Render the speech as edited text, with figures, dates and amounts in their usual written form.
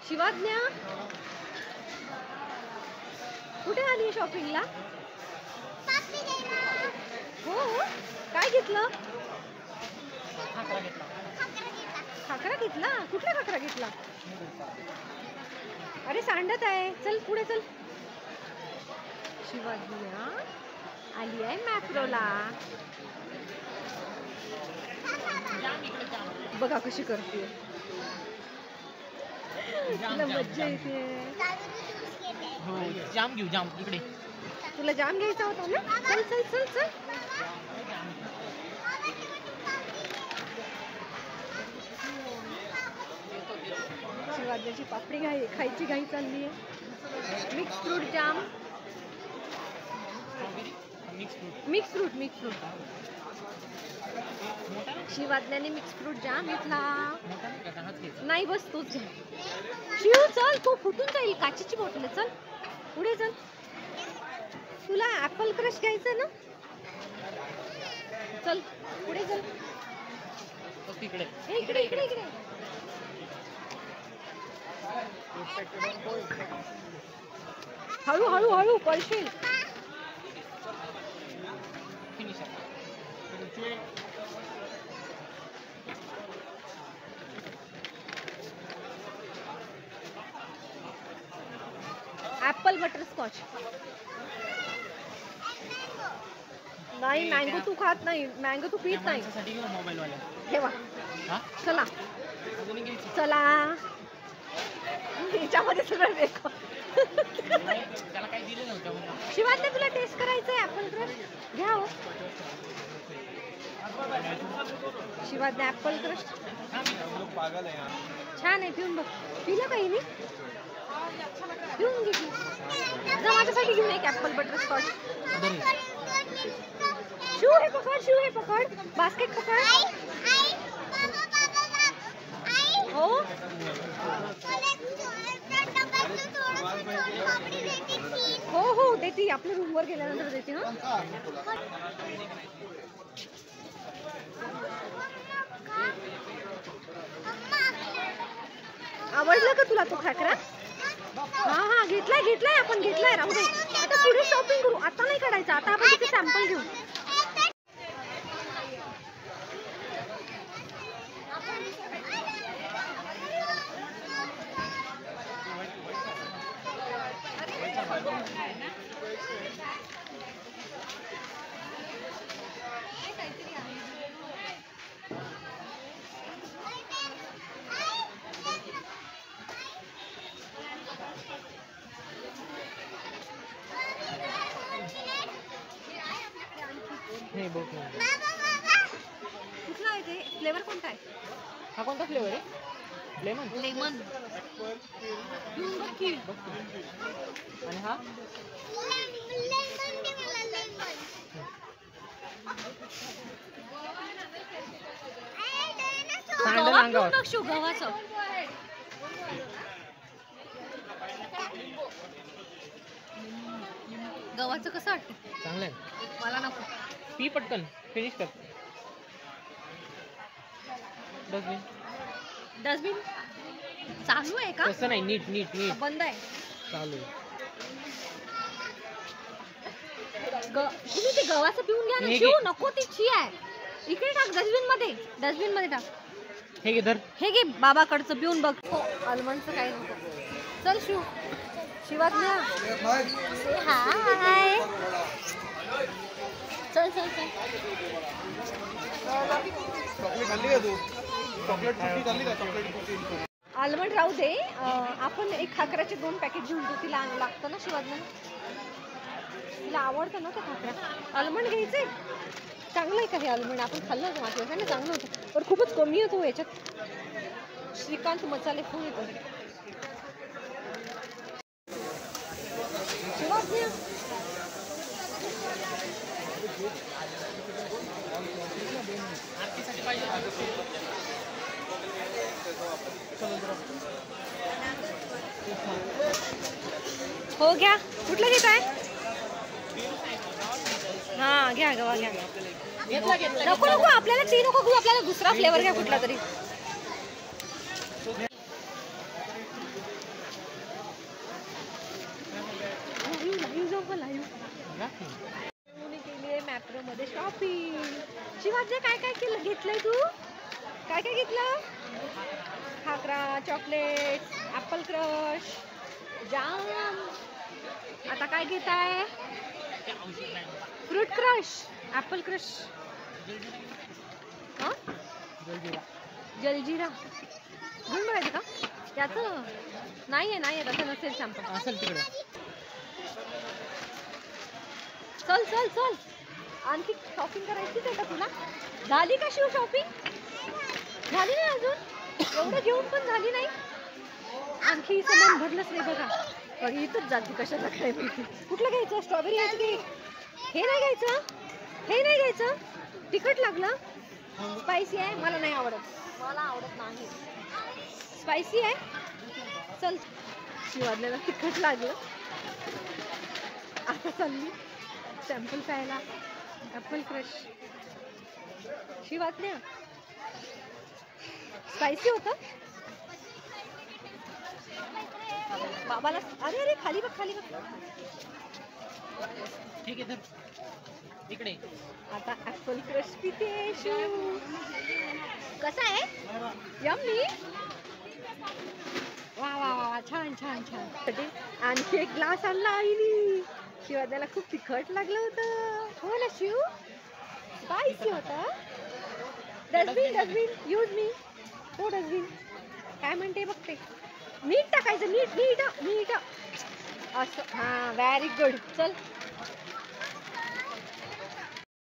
शिवाज्ञा कुठे आली शॉपिंगला? हो काय घेतलं? खाकरा घेतला. कुठला खाकरा घेतला? अरे सांडत आहे. चल पुढे चल. शिवाज्ञा आली आहे मॅप्रोला. बघा कशी करते. मज्जा येते. हो जाम घेऊ. जाम इकडे. तुला जाम घ्यायचा होता ना? चल चल चल चल. शिवाज्ञाची पापडी खायची घाई चालली आहे. मिक्स फ्रूट जाम. मिक्स फ्रूट शिवाज्ञाने मिक्स फ्रूट जाम घेतला. नाही बस तोच घ्या. शिव चल तू फुटून जाईल. काचेची बॉटल आहे. चल पुढे चल. तुला ऍपल क्रश घ्यायचं ना? चल पुढे चल. इकडे इकडे इकडे इकडे. हळू हळू हळू पळशील. Apple butterscotch. नाही मँगो तू खात नाही. मँगो तू पीत नाही. ठेवा. चला चला. याच्यामध्ये सगळं देखो. शिवाज्ञा तुला टेस्ट करायचंय ऍपल क्रश? घ्या हो. शिवाज्ञा ऍपल क्रश छान आहे. पिऊन बघ. पिलं काही नाही? पिऊन घे. जा माझ्यासाठी घेऊन एक ऍपल बटरस्कॉच. शिव हे पकड. शिव हे पकड. बास्केट पकड. हो हो हो देते. आपल्या रूम वर गेल्यानंतर देते. हा आवडलं का तुला तो खाकरा? हा हा घेतलाय आपण. घेतलाय. राहू दे. आता पुढे शॉपिंग करू. आता नाही काढायचं. आता आपण तिथे सॅम्पल घेऊ. कुठला आहे ते? फ्लेवर कोणता आहे? हा कोणता फ्लेवर आहे? लेमन. लेमन. आणि हा गव्हाचं. गव्हाचं कसं वाटतं? चांगलं आहे. मला नको. पी पटकन. फिनिश कर. डस्टबिन चालू आहे का? तसं नाही. नीट नीट नीट. बंद आहे. चालू आहे. तुम्ही ते गव्हाचं पिऊन घ्या ना. शिव नको. ती छी आहे. इकडे टाक. डस्टबिन मध्ये टाक. हे घे धर. हे घे बाबाकडचं पिऊन बघ. आलमंडचं काय नको. चल शिव. शिवाज्ञा हाय. चल चल चल. आलमंड राहू दे. आपण एक खाकराचे 2 पॅकेट घेऊन देऊ. तिला लागतं ना शिवाज्ञा. तिला आवडतं ना ते खाकरा. आलमंड घ्यायचे. चांगलं आहे का हे आलमंड? आपण खाल्लं होतं मागच्या वेळेस. चांगलं होतं पण खूपच कमी येतो याच्यात. श्रीकांत मसाले फुल येतो. शिवाज्ञा हो घ्या. कुठलं घेत आहे? हा घ्या गवा घ्या. नको नको आपल्याला ती नको घेऊ. आपल्याला दुसरा फ्लेवर घ्या कुठला तरी. मध्ये शॉपिंग. शिवाजी काय काय केलं घेतलंय तू? काय काय घेतलं? खाकरा, चॉकलेट, ऍपल क्रश, जाम. आता काय घेताय? Fruit crush, apple crush, jaljeera घेऊन बघायचं का? त्याचं नाहीये नाहीये तसं नसेल शॅम्पू. असेल तिकडे. चल चल चल आणखी शॉपिंग करायचीच आहे का तुला? झाली का शिव शॉपिंग? झाली नाही अजून? एवढं घेऊन पण झाली नाही. आणखी सामान भरलंच नाही बघा. पण इथंच जाते कशाला काय माहिती. कुठलं घ्यायचं? स्ट्रॉबेरी घ्यायचं की हे नाही घ्यायचं? हे नाही घ्यायचं? तिखट लागलं? स्पायसी आहे? मला नाही आवडत. मला आवडत नाही. स्पायसी आहे? चल शिवाजल्याला तिखट लागलं. आता चालली सॅम्पल प्यायला. Apple crush. शिवाजल्या स्पायसी होतं? बाबाला अरे अरे खाली बघ खाली बघ. ठीक आहे तर इकडे. आता ॲपल क्रश पिते शिव. कसा आहे? यम्मी. वा वा वा छान छान छान. आणखी एक ग्लास आणला आईनी. शिवाजाला खूप तिखट लागलं होतं. हो ना शिव? स्पायसी होतं. Dustbin dustbin use me. हो डस्टबिन काय म्हणते बघते. मीठ टाकायचं मीठ मीठ मीठ असं. हां व्हेरी गुड. चल